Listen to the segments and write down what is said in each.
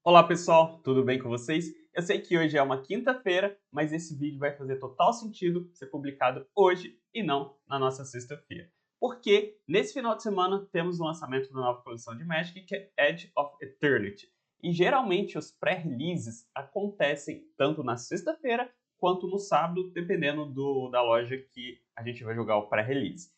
Olá pessoal, tudo bem com vocês? Eu sei que hoje é uma quinta-feira, mas esse vídeo vai fazer total sentido ser publicado hoje e não na nossa sexta-feira. Porque nesse final de semana temos o lançamento da nova coleção de Magic, que é Edge of Eternity. E geralmente os pré-releases acontecem tanto na sexta-feira quanto no sábado, dependendo da loja que a gente vai jogar o pré-release.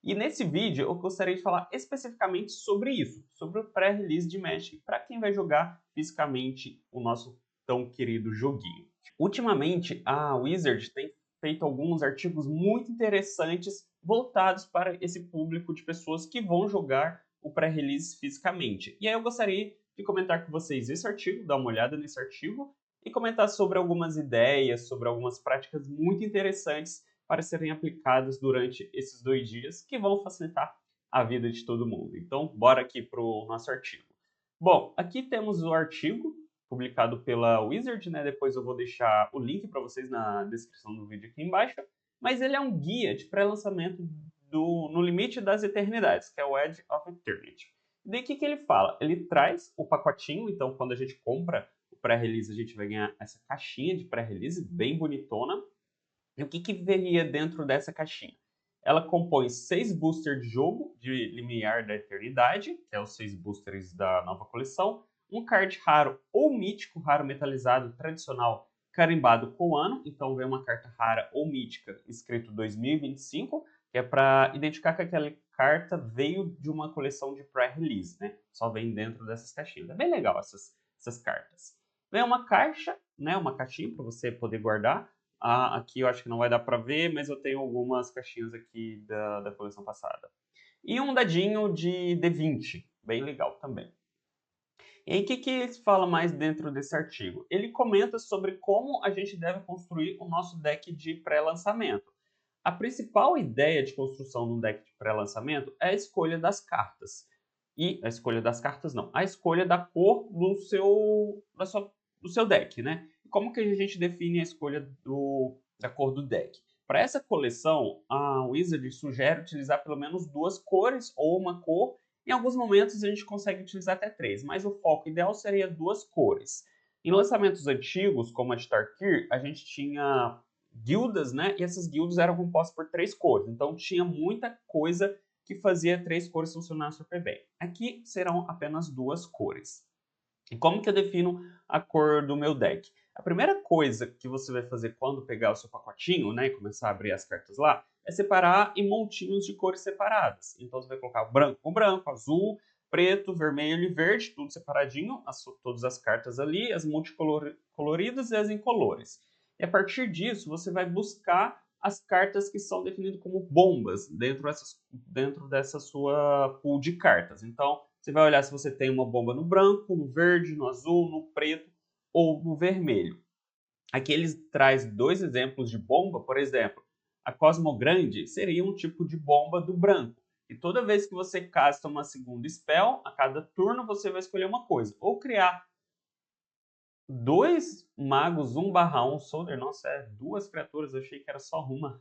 E nesse vídeo eu gostaria de falar especificamente sobre isso, sobre o pré-release de Magic, para quem vai jogar fisicamente o nosso tão querido joguinho. Ultimamente, a Wizard tem feito alguns artigos muito interessantes voltados para esse público de pessoas que vão jogar o pré-release fisicamente. E aí eu gostaria de comentar com vocês esse artigo, dar uma olhada nesse artigo e comentar sobre algumas ideias, sobre algumas práticas muito interessantes para serem aplicadas durante esses 2 dias, que vão facilitar a vida de todo mundo. Então, bora aqui para o nosso artigo. Bom, aqui temos o artigo publicado pela Wizard, né? Depois eu vou deixar o link para vocês na descrição do vídeo aqui embaixo, mas ele é um guia de pré-lançamento No Limite das Eternidades, que é o Edge of Eternity. E daí o que ele fala? Ele traz o pacotinho, então quando a gente compra o pré-release, a gente vai ganhar essa caixinha de pré-release bem bonitona. E o que veria dentro dessa caixinha? Ela compõe 6 boosters de jogo de Limiar da Eternidade, que é os 6 boosters da nova coleção, um card raro ou mítico, raro metalizado tradicional carimbado com o ano, então vem uma carta rara ou mítica escrito 2025, que é para identificar que aquela carta veio de uma coleção de pré-release, né? Só vem dentro dessas caixinhas. É bem legal essas cartas. Vem uma caixa, né? Uma caixinha para você poder guardar. Aqui eu acho que não vai dar para ver, mas eu tenho algumas caixinhas aqui da coleção passada. E um dadinho de D20, bem legal também. E aí, o que ele fala mais dentro desse artigo? Ele comenta sobre como a gente deve construir o nosso deck de pré-lançamento. A principal ideia de construção de um deck de pré-lançamento é a escolha das cartas. E a escolha das cartas não, a escolha da cor do seu deck, né? Como que a gente define a escolha da cor do deck? Para essa coleção, a Wizard sugere utilizar pelo menos 2 cores ou uma cor. Em alguns momentos a gente consegue utilizar até 3, mas o foco ideal seria 2 cores. Em lançamentos antigos, como a de Tarkir, a gente tinha guildas, né? E essas guildas eram compostas por 3 cores. Então tinha muita coisa que fazia 3 cores funcionar super bem. Aqui serão apenas 2 cores. E como que eu defino a cor do meu deck? A primeira coisa que você vai fazer quando pegar o seu pacotinho, né, e começar a abrir as cartas lá, é separar em montinhos de cores separadas. Então você vai colocar branco com branco, azul, preto, vermelho e verde, tudo separadinho, todas as cartas ali, as multicoloridas e as incolores. E a partir disso, você vai buscar as cartas que são definidas como bombas dentro dessa sua pool de cartas. Então, você vai olhar se você tem uma bomba no branco, no verde, no azul, no preto ou no vermelho. Aqui eles traz 2 exemplos de bomba, por exemplo, a Cosmo Grande seria um tipo de bomba do branco. E toda vez que você casta uma segunda spell, a cada turno você vai escolher uma coisa. Ou criar 2 magos 1/1 soldier, nossa, 2 criaturas, eu achei que era só uma.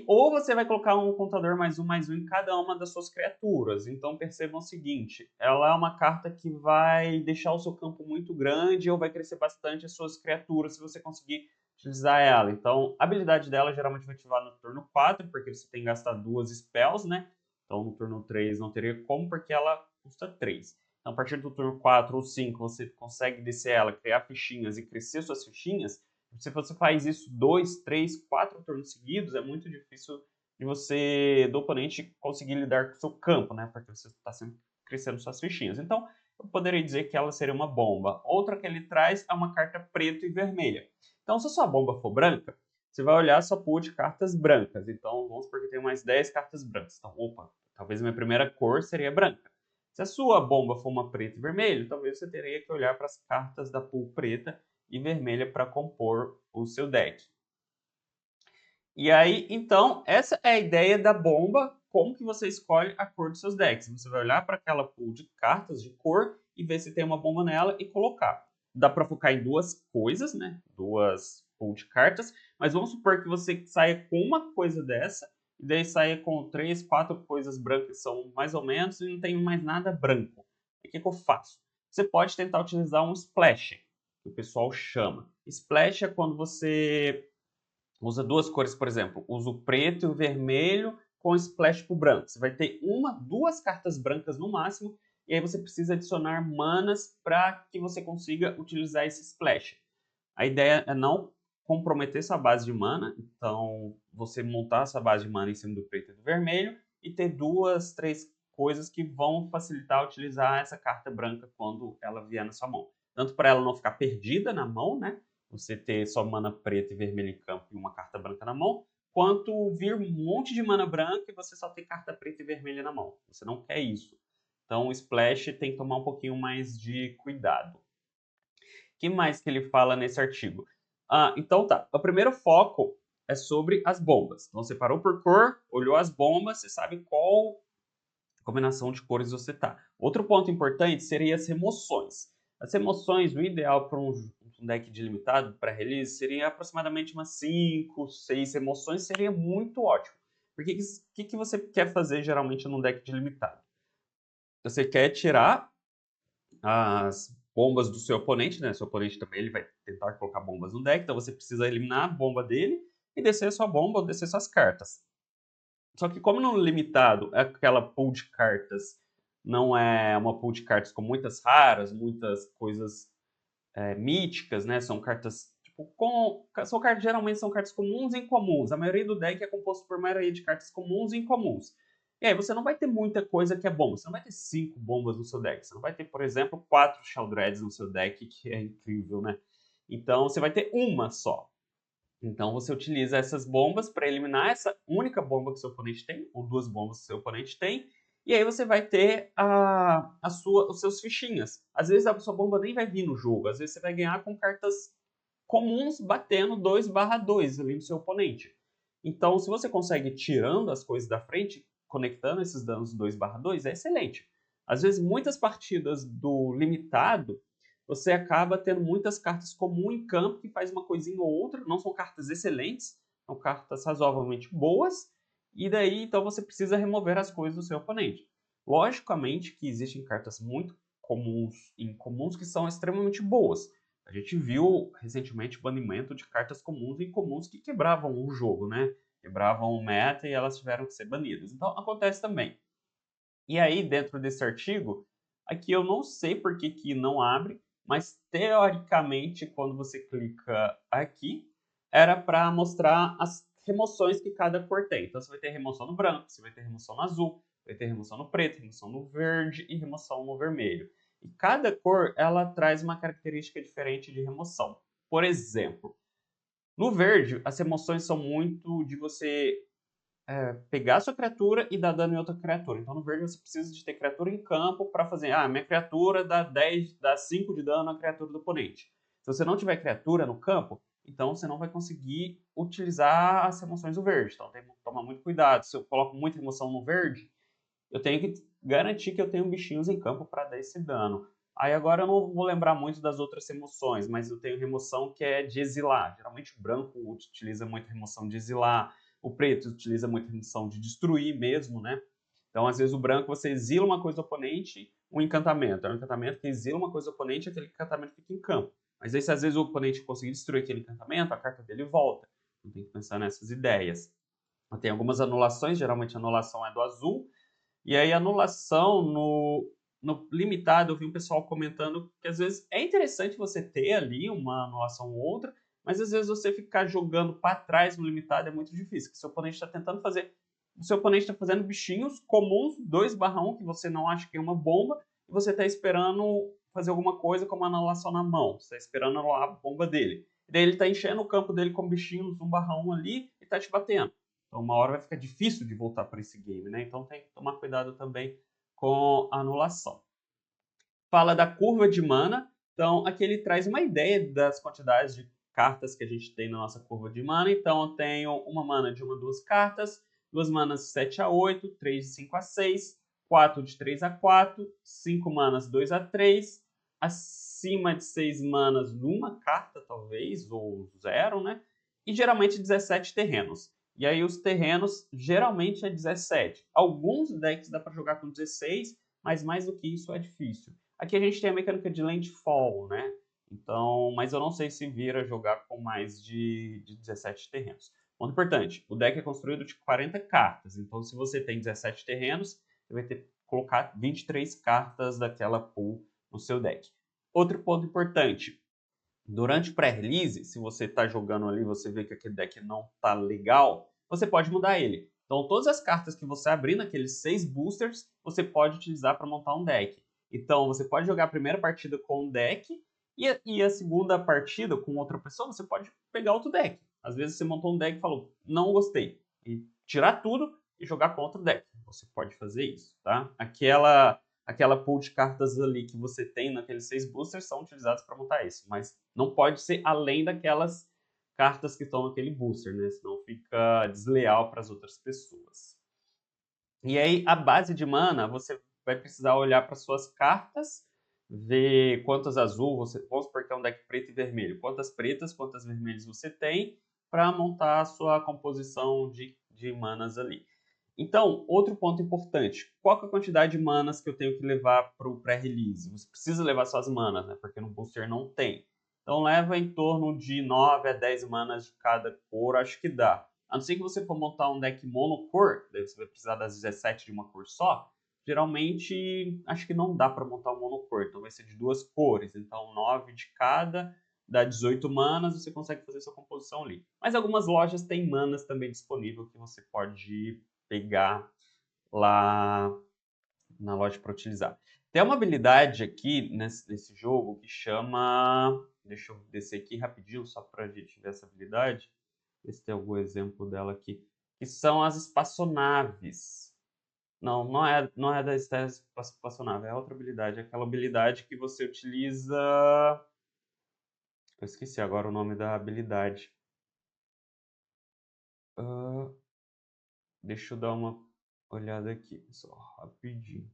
Ou você vai colocar um contador mais um em cada uma das suas criaturas. Então percebam o seguinte, ela é uma carta que vai deixar o seu campo muito grande ou vai crescer bastante as suas criaturas se você conseguir utilizar ela. Então a habilidade dela geralmente vai ativar no turno 4, porque você tem que gastar 2 spells, né? Então no turno 3 não teria como, porque ela custa 3. Então a partir do turno 4 ou 5 você consegue descer ela, criar fichinhas e crescer suas fichinhas. Se você faz isso 2, 3, 4 turnos seguidos, é muito difícil de você, do oponente, conseguir lidar com o seu campo, né? Porque você está sempre crescendo suas fichinhas. Então, eu poderia dizer que ela seria uma bomba. Outra que ele traz é uma carta preta e vermelha. Então, se a sua bomba for branca, você vai olhar a sua pool de cartas brancas. Então, vamos supor que tem mais 10 cartas brancas. Então, opa, talvez a minha primeira cor seria branca. Se a sua bomba for uma preta e vermelho, talvez você teria que olhar para as cartas da pool preta e vermelha para compor o seu deck. E aí, então, essa é a ideia da bomba, como que você escolhe a cor dos seus decks. Você vai olhar para aquela pool de cartas de cor e ver se tem uma bomba nela e colocar. Dá para focar em 2 coisas, né? 2 pool de cartas, mas vamos supor que você saia com uma coisa dessa, e daí saia com 3, 4 coisas brancas que são mais ou menos, e não tem mais nada branco. O que eu faço? você pode tentar utilizar um Splash, que o pessoal chama. Splash é quando você usa duas cores, por exemplo, usa o preto e o vermelho com Splash pro branco. Você vai ter duas cartas brancas no máximo, e aí você precisa adicionar manas para que você consiga utilizar esse Splash. A ideia é não comprometer sua base de mana, então você montar essa base de mana em cima do preto e do vermelho e ter duas, três coisas que vão facilitar utilizar essa carta branca quando ela vier na sua mão. Tanto para ela não ficar perdida na mão, né? Você ter só mana preta e vermelha em campo e uma carta branca na mão, quanto vir um monte de mana branca e você só ter carta preta e vermelha na mão. Você não quer isso. Então o Splash tem que tomar um pouquinho mais de cuidado. O que mais que ele fala nesse artigo? Então tá, o primeiro foco é sobre as bombas. Então você parou por cor, olhou as bombas, você sabe qual combinação de cores você tá. Outro ponto importante seria as remoções. As remoções, o ideal para um deck de limitado para release seria aproximadamente umas 5, 6 remoções, seria muito ótimo. Porque o que você quer fazer geralmente num deck de limitado? Você quer tirar as bombas do seu oponente, né? Seu oponente também ele vai tentar colocar bombas no deck, então você precisa eliminar a bomba dele e descer a sua bomba ou descer suas cartas. Só que como no limitado aquela pool de cartas não é uma pool de cartas com muitas raras, muitas coisas míticas, né? São cartas tipo geralmente são cartas comuns e incomuns. A maioria do deck é composto por maioria de cartas comuns e incomuns. E aí você não vai ter muita coisa que é bomba. Você não vai ter 5 bombas no seu deck. Você não vai ter, por exemplo, 4 Sheldreds no seu deck, que é incrível, né? Então você vai ter uma só. Então você utiliza essas bombas para eliminar essa única bomba que seu oponente tem, ou duas bombas que seu oponente tem, e aí você vai ter os seus fichinhas. Às vezes a sua bomba nem vai vir no jogo, às vezes você vai ganhar com cartas comuns batendo 2/2 ali no seu oponente. Então se você consegue tirando as coisas da frente, conectando esses danos 2/2, é excelente. Às vezes muitas partidas do limitado, você acaba tendo muitas cartas comuns em campo que faz uma coisinha ou outra, não são cartas excelentes, são cartas razoavelmente boas, e daí então você precisa remover as coisas do seu oponente. Logicamente que existem cartas muito comuns e incomuns que são extremamente boas. A gente viu recentemente o banimento de cartas comuns e incomuns que quebravam o jogo, né? Quebravam o meta e elas tiveram que ser banidas. Então acontece também. E aí, dentro desse artigo, aqui eu não sei por que não abre, mas teoricamente, quando você clica aqui, era para mostrar as remoções que cada cor tem. Então você vai ter remoção no branco, você vai ter remoção no azul, vai ter remoção no preto, remoção no verde e remoção no vermelho. E cada cor, ela traz uma característica diferente de remoção. Por exemplo, no verde, as remoções são muito de você pegar a sua criatura e dar dano em outra criatura. Então no verde você precisa de ter criatura em campo para fazer, minha criatura dá 5 de dano à criatura do oponente. Se você não tiver criatura no campo, então você não vai conseguir utilizar as remoções do verde. Então tem que tomar muito cuidado. Se eu coloco muita remoção no verde, eu tenho que garantir que eu tenho bichinhos em campo para dar esse dano. Aí agora eu não vou lembrar muito das outras remoções, mas eu tenho remoção que é de exilar. Geralmente o branco utiliza muito remoção de exilar, o preto utiliza muito remoção de destruir mesmo, né? Então, às vezes, o branco você exila uma coisa do oponente, um encantamento. É um encantamento que exila uma coisa do oponente, aquele encantamento fica em campo. Mas aí, se às vezes o oponente conseguir destruir aquele encantamento, a carta dele volta. Então tem que pensar nessas ideias. Tem algumas anulações, geralmente a anulação é do azul. E aí, anulação no limitado, eu vi um pessoal comentando que às vezes é interessante você ter ali uma anulação ou outra, mas às vezes você ficar jogando para trás no limitado é muito difícil, porque seu oponente está tentando fazer. O seu oponente está fazendo bichinhos comuns 2/1, que você não acha que é uma bomba, e você está esperando fazer alguma coisa com uma anulação na mão. Você está esperando anular a bomba dele. E daí ele está enchendo o campo dele com bichinhos 1/1 ali e está te batendo. Então uma hora vai ficar difícil de voltar para esse game, né? Então tem que tomar cuidado também com a anulação. Fala da curva de mana. Então aqui ele traz uma ideia das quantidades de cartas que a gente tem na nossa curva de mana. Então eu tenho uma mana de 1 a 2 cartas, 2 manas de 7 a 8, 3 de 5 a 6, 4 de 3 a 4, 5 manas 2 a 3, acima de 6 manas numa carta talvez, ou 0, né? E geralmente 17 terrenos. E aí os terrenos geralmente é 17. Alguns decks dá para jogar com 16, mas mais do que isso é difícil. Aqui a gente tem a mecânica de landfall, né? Então, mas eu não sei se vira jogar com mais de 17 terrenos. Ponto importante, o deck é construído de 40 cartas, então se você tem 17 terrenos, você vai ter que colocar 23 cartas daquela pool no seu deck. Outro ponto importante, durante o pré-release, se você está jogando ali e você vê que aquele deck não está legal, você pode mudar ele. Então, todas as cartas que você abrir naqueles 6 boosters, você pode utilizar para montar um deck. Então, você pode jogar a primeira partida com um deck e a segunda partida com outra pessoa, você pode pegar outro deck. Às vezes você montou um deck e falou, não gostei, e tirar tudo e jogar com outro deck. Você pode fazer isso, tá? Aquela pool de cartas ali que você tem naqueles 6 boosters são utilizadas para montar isso, mas não pode ser além daquelas cartas que estão naquele booster, né? Senão fica desleal para as outras pessoas. E aí, a base de mana, você vai precisar olhar para suas cartas, ver quantas azul você... Vamos supor que é um deck preto e vermelho. Quantas pretas, quantas vermelhas você tem para montar a sua composição de manas ali. Então, outro ponto importante, qual que é a quantidade de manas que eu tenho que levar para o pré-release? Você precisa levar suas manas, né? Porque no booster não tem. Então, leva em torno de 9 a 10 manas de cada cor, acho que dá. A não ser que você for montar um deck monocor, daí você vai precisar das 17 de uma cor só, geralmente acho que não dá para montar um monocor, então vai ser de 2 cores. Então, 9 de cada, dá 18 manas, você consegue fazer sua composição ali. Mas algumas lojas têm manas também disponível que você pode pegar lá na loja para utilizar. Tem uma habilidade aqui nesse jogo que chama... Deixa eu descer aqui rapidinho só para a gente ver essa habilidade. Ver se tem algum exemplo dela aqui. Que são as espaçonaves. Não é da espaçonave, é outra habilidade. É aquela habilidade que você utiliza... Eu esqueci agora o nome da habilidade. Deixa eu dar uma olhada aqui, só rapidinho.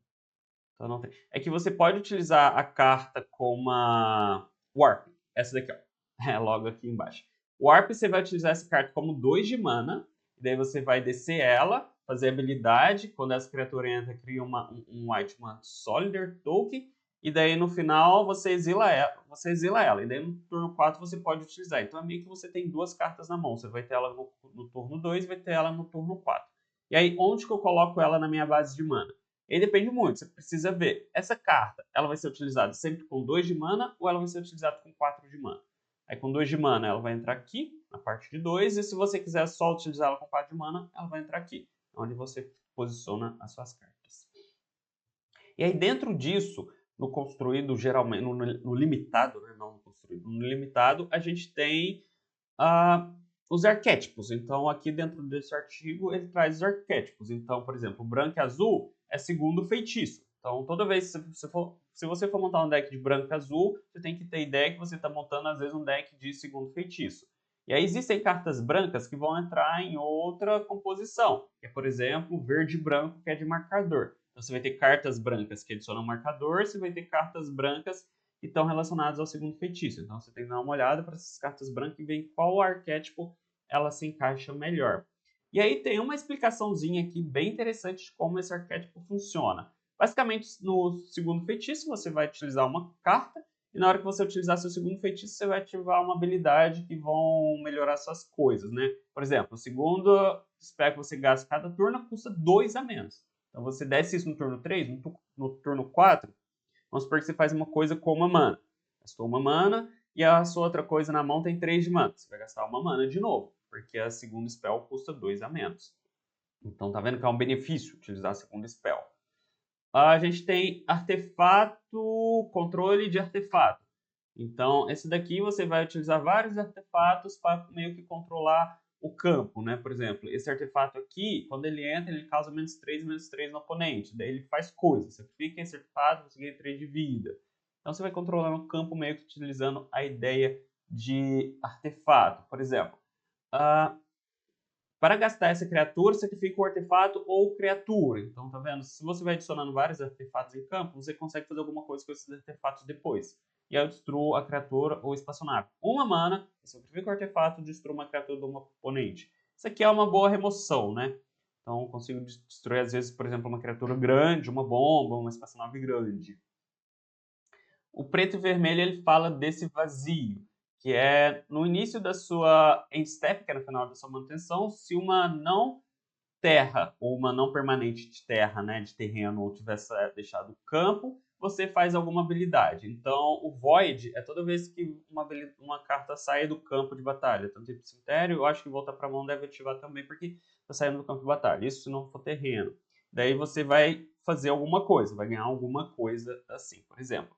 Então, não tem. É que você pode utilizar a carta como a Warp. Essa daqui, ó. É logo aqui embaixo. Warp, você vai utilizar essa carta como 2 de mana. E daí você vai descer ela, fazer habilidade. Quando essa criatura entra, cria um white, uma Solider Token. E daí no final você exila ela. E daí no turno 4 você pode utilizar. Então é meio que você tem 2 cartas na mão. Você vai ter ela no turno 2 e vai ter ela no turno 4. E aí, onde que eu coloco ela na minha base de mana? E aí depende muito, você precisa ver, essa carta, ela vai ser utilizada sempre com 2 de mana ou ela vai ser utilizada com 4 de mana? Aí com 2 de mana ela vai entrar aqui, na parte de 2, e se você quiser só utilizá-la com 4 de mana, ela vai entrar aqui, onde você posiciona as suas cartas. E aí dentro disso, no construído geralmente, no limitado, né? Não no construído, no limitado, a gente tem os arquétipos. Então, aqui dentro desse artigo, ele traz os arquétipos. Então, por exemplo, branco e azul é segundo feitiço. Então, toda vez que se você for montar um deck de branco e azul, você tem que ter ideia que você está montando, às vezes, um deck de segundo feitiço. E aí existem cartas brancas que vão entrar em outra composição, que é, por exemplo, verde e branco, que é de marcador. Então, você vai ter cartas brancas que adicionam marcador, você vai ter cartas brancas que estão relacionadas ao segundo feitiço. Então você tem que dar uma olhada para essas cartas brancas e ver em qual arquétipo ela se encaixa melhor. E aí tem uma explicaçãozinha aqui bem interessante de como esse arquétipo funciona. Basicamente, no segundo feitiço, você vai utilizar uma carta, e na hora que você utilizar seu segundo feitiço, você vai ativar uma habilidade que vão melhorar suas coisas, né? Por exemplo, o segundo spell que você gasta cada turno custa 2 a menos. Então você desce isso no turno 3, no turno 4, vamos supor que você faz uma coisa com uma mana. Gastou uma mana e a sua outra coisa na mão tem 3 de mana. Você vai gastar uma mana de novo, porque a segunda spell custa 2 a menos. Então tá vendo que é um benefício utilizar a segunda spell. A gente tem artefato, controle de artefato. Então, esse daqui você vai utilizar vários artefatos para meio que controlar o campo, né? Por exemplo, esse artefato aqui, quando ele entra, ele causa -3 no oponente. Daí ele faz coisas. Você fica esse artefato, você ganha 3 de vida. Então você vai controlar o campo meio que utilizando a ideia de artefato. Por exemplo, para gastar essa criatura, sacrifica o artefato ou criatura. Então, tá vendo? Se você vai adicionando vários artefatos em campo, você consegue fazer alguma coisa com esses artefatos depois. E aí eu destruo a criatura ou espaçonave. Uma mana, você sacrifica o artefato e destrua uma criatura do oponente. Isso aqui é uma boa remoção, né? Então, eu consigo destruir, às vezes, por exemplo, uma criatura grande, uma bomba, uma espaçonave grande. O preto e vermelho ele fala desse vazio, que é no início da sua end step, que é no final da sua manutenção, se uma não terra ou uma não permanente de terra, né, de terreno, tivesse deixado o campo, você faz alguma habilidade. Então, o Void é toda vez que uma carta sai do campo de batalha. Tanto ir pro cemitério, eu acho que voltar para a mão deve ativar também, porque está saindo do campo de batalha. Isso se não for terreno. Daí você vai fazer alguma coisa, vai ganhar alguma coisa assim. Por exemplo,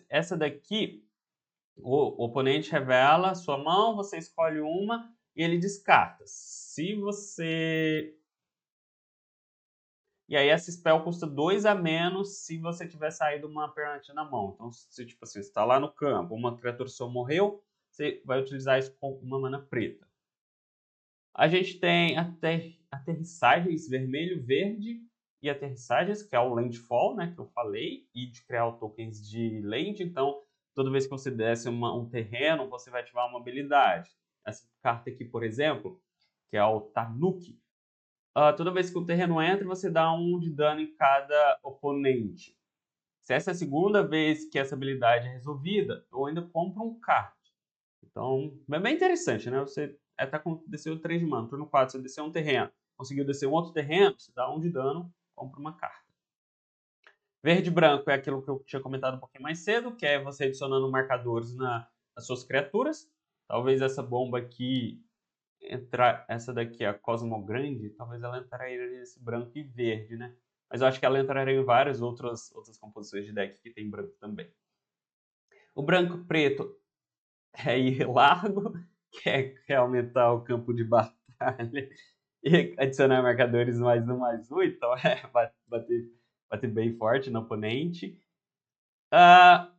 essa daqui, o oponente revela sua mão, você escolhe uma e ele descarta. Se você E aí essa spell custa 2 a menos se você tiver saído uma permanente na mão. Então, se tipo assim, você tá lá no campo, uma criatura sua morreu, você vai utilizar isso com uma mana preta. A gente tem aterrissagens vermelho, verde e aterrissagens, que é o landfall, né, que eu falei, e de criar tokens de land. Então, toda vez que você desce um terreno, você vai ativar uma habilidade. Essa carta aqui, por exemplo, que é o Tanuki, toda vez que o terreno entra, você dá 1 de dano em cada oponente. Se essa é a segunda vez que essa habilidade é resolvida, eu ainda compro um card. Então, é bem interessante, né? Você desceu 3 de mana, turno 4, você desceu um terreno, conseguiu descer um outro terreno, você dá 1 de dano, compra uma carta. Verde e branco é aquilo que eu tinha comentado um pouquinho mais cedo, que é você adicionando marcadores nas suas criaturas. Talvez essa bomba aqui essa daqui, a Cosmo Grande, talvez ela entraria nesse branco e verde, né? Mas eu acho que ela entraria em várias outras composições de deck que tem branco também. O branco e preto é ir largo, que é aumentar o campo de batalha e adicionar marcadores mais um, então é bater bem forte no oponente.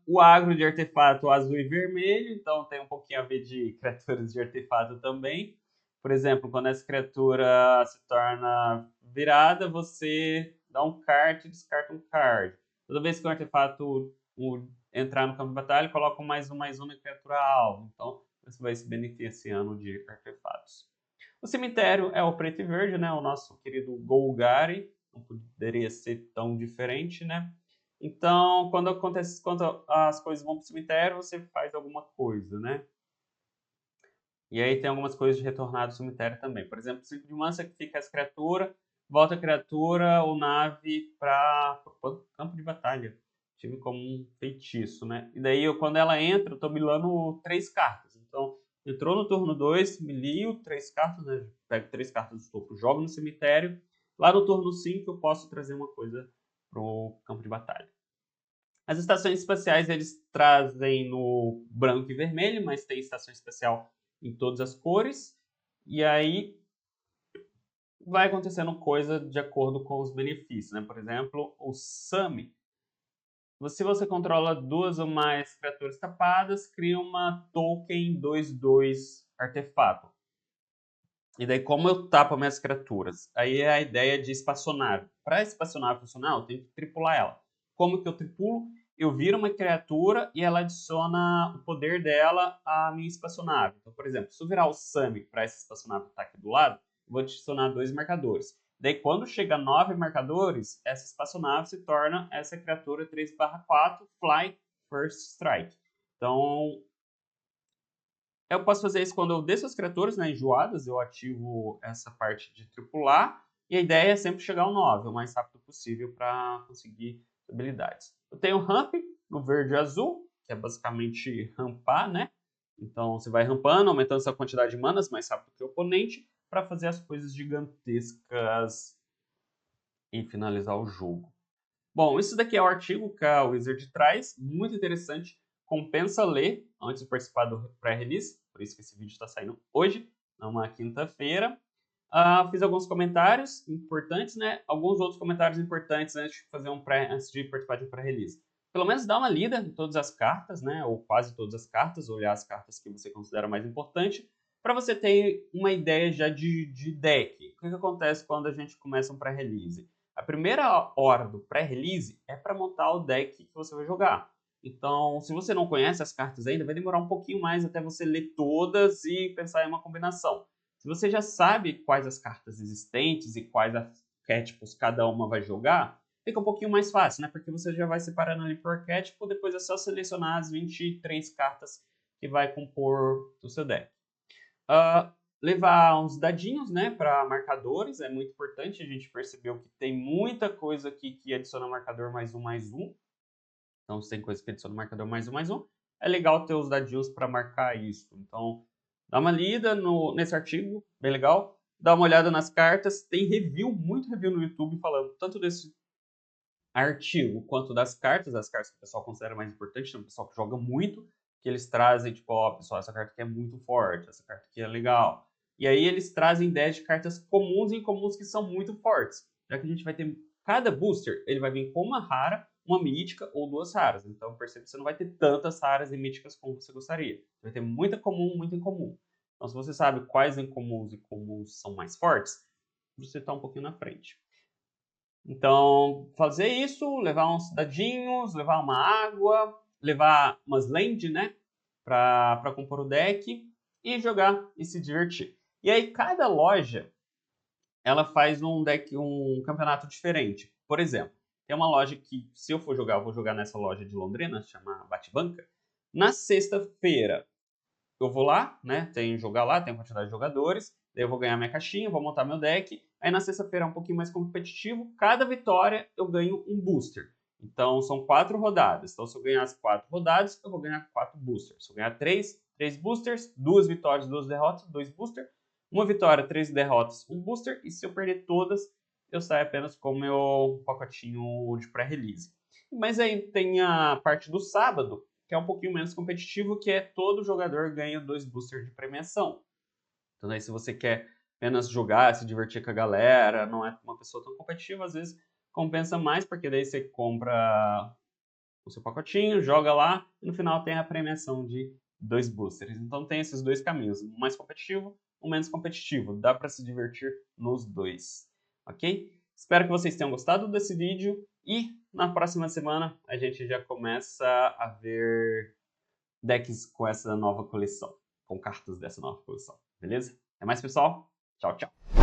O agro de artefato azul e vermelho, então tem um pouquinho a ver de criaturas de artefato também. Por exemplo, quando essa criatura se torna virada, você dá um card e descarta um card. Toda vez que um artefato entrar no campo de batalha, coloca um mais um na criatura alvo. Então, você vai se beneficiando de artefatos. O cemitério é o preto e verde, né? O nosso querido Golgari. Não poderia ser tão diferente, né? Então, quando as coisas vão para o cemitério, você faz alguma coisa, né? E aí tem algumas coisas de retornar do cemitério também. Por exemplo, 5 de mana sacrifica essa criatura, volta a criatura ou nave para o campo de batalha. Tive como um feitiço, né? E daí, quando ela entra, eu tô milando 3 cartas. Então, entrou no turno 2, milio 3 cartas, né? Pego 3 cartas do topo, jogo no cemitério. Lá no turno 5, eu posso trazer uma coisa pro campo de batalha. As estações espaciais eles trazem no branco e vermelho, mas tem estação espacial em todas as cores. E aí vai acontecendo coisa de acordo com os benefícios, né? Por exemplo, o Sami. Se você controla 2 ou mais criaturas tapadas, cria uma token 2/2 artefato. E daí, como eu tapo minhas criaturas? Aí é a ideia de espaçonave. Para a espaçonave funcionar, eu tenho que tripular ela. Como que eu tripulo? Eu viro uma criatura e ela adiciona o poder dela à minha espaçonave. Então, por exemplo, se eu virar o Sami para essa espaçonave que está aqui do lado, eu vou adicionar 2 marcadores. Daí, quando chega a 9 marcadores, essa espaçonave se torna essa criatura 3/4 Fly First Strike. Então, eu posso fazer isso quando eu desço as criaturas, né, enjoadas, eu ativo essa parte de tripular, e a ideia é sempre chegar ao 9, o mais rápido possível para conseguir habilidades. Eu tenho Ramp no verde e azul, que é basicamente rampar, né? Então você vai rampando, aumentando sua quantidade de manas mais rápido que o oponente, para fazer as coisas gigantescas e finalizar o jogo. Bom, isso daqui é o artigo que a Wizard traz, muito interessante. Compensa ler antes de participar do pré-release, por isso que esse vídeo está saindo hoje, numa quinta-feira. Fiz alguns comentários importantes, né? Alguns outros comentários importantes antes de participar de um pré-release. Pelo menos dá uma lida em todas as cartas, né? Ou quase todas as cartas, olhar as cartas que você considera mais importante, para você ter uma ideia já de deck. O que acontece quando a gente começa um pré-release? A primeira hora do pré-release é para montar o deck que você vai jogar. Então, se você não conhece as cartas ainda, vai demorar um pouquinho mais até você ler todas e pensar em uma combinação. Se você já sabe quais as cartas existentes e quais arquétipos cada uma vai jogar, fica um pouquinho mais fácil, né? Porque você já vai separando ali por arquétipo, depois é só selecionar as 23 cartas que vai compor o seu deck. Levar uns dadinhos, né, para marcadores, é muito importante. A gente percebeu que tem muita coisa aqui que adiciona marcador mais um. Então, se tem coisa que adiciona marcador mais um, é legal ter os dadinhos para marcar isso. Então, dá uma lida nesse artigo, bem legal. Dá uma olhada nas cartas. Tem review, muito review no YouTube falando tanto desse artigo quanto das cartas que o pessoal considera mais importante, tem um pessoal que joga muito, que eles trazem, tipo, ó, pessoal, essa carta aqui é muito forte, essa carta aqui é legal. E aí eles trazem ideias de cartas comuns e incomuns que são muito fortes, já que a gente vai ter, cada booster, ele vai vir com uma rara, uma mítica ou duas raras. Então, percebe que você não vai ter tantas raras e míticas como você gostaria. Você vai ter muita comum, muito incomum. Então, se você sabe quais incomuns e comuns são mais fortes, você está um pouquinho na frente. Então, fazer isso, levar uns dadinhos, levar uma água, levar umas land, né, para compor o deck e jogar e se divertir. E aí cada loja, ela faz um campeonato diferente. Por exemplo, tem uma loja que, se eu for jogar, eu vou jogar nessa loja de Londrina, chama Bate-Banca. Na sexta-feira, eu vou lá, né? Tem jogar lá, tem a quantidade de jogadores. Daí eu vou ganhar minha caixinha, vou montar meu deck. Aí na sexta-feira é um pouquinho mais competitivo. Cada vitória eu ganho um booster. Então são 4 rodadas. Então se eu ganhar as 4 rodadas, eu vou ganhar 4 boosters. Se eu ganhar 3 boosters, 2 vitórias, 2 derrotas, 2 boosters. 1 vitória, 3 derrotas, 1 booster. E se eu perder todas, eu saio apenas com o meu pacotinho de pré-release. Mas aí tem a parte do sábado, que é um pouquinho menos competitivo, que é todo jogador ganha 2 boosters de premiação. Então aí se você quer apenas jogar, se divertir com a galera, não é uma pessoa tão competitiva, às vezes compensa mais, porque daí você compra o seu pacotinho, joga lá, e no final tem a premiação de 2 boosters. Então tem esses dois caminhos, um mais competitivo, um menos competitivo. Dá para se divertir nos dois, ok? Espero que vocês tenham gostado desse vídeo e na próxima semana a gente já começa a ver decks com essa nova coleção, com cartas dessa nova coleção, beleza? Até mais, pessoal. Tchau, tchau.